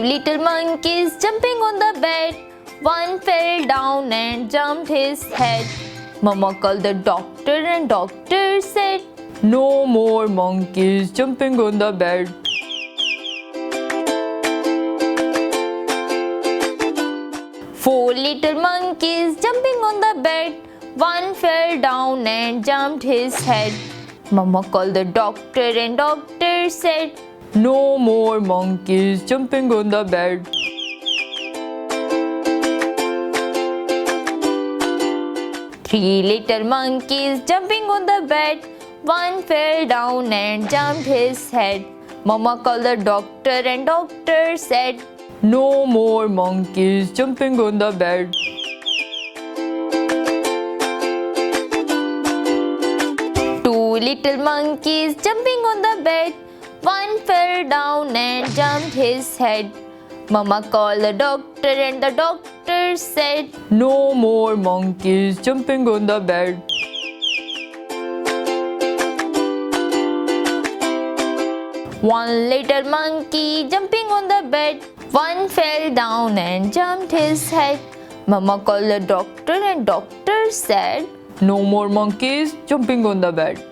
little monkeys jumping on the bed. One fell down and jumped his head. Mama called the doctor and doctor said, "No more monkeys jumping on the bed." Four little monkeys jumping on the bed. One fell down and jumped his head. Mama called the doctor and doctor said, "No more monkeys jumping on the bed." Three little monkeys jumping on the bed. One fell down and jumped his head. Mama called the doctor and doctor said, "No more monkeys jumping on the bed." Two little monkeys jumping on the bed. One fell down and jumped his head. Mama called the doctor and the doctor said, "No more monkeys jumping on the bed." One little monkey jumping on the bed. One fell down and jumped his head. Mama called the doctor and doctor said, "No more monkeys jumping on the bed."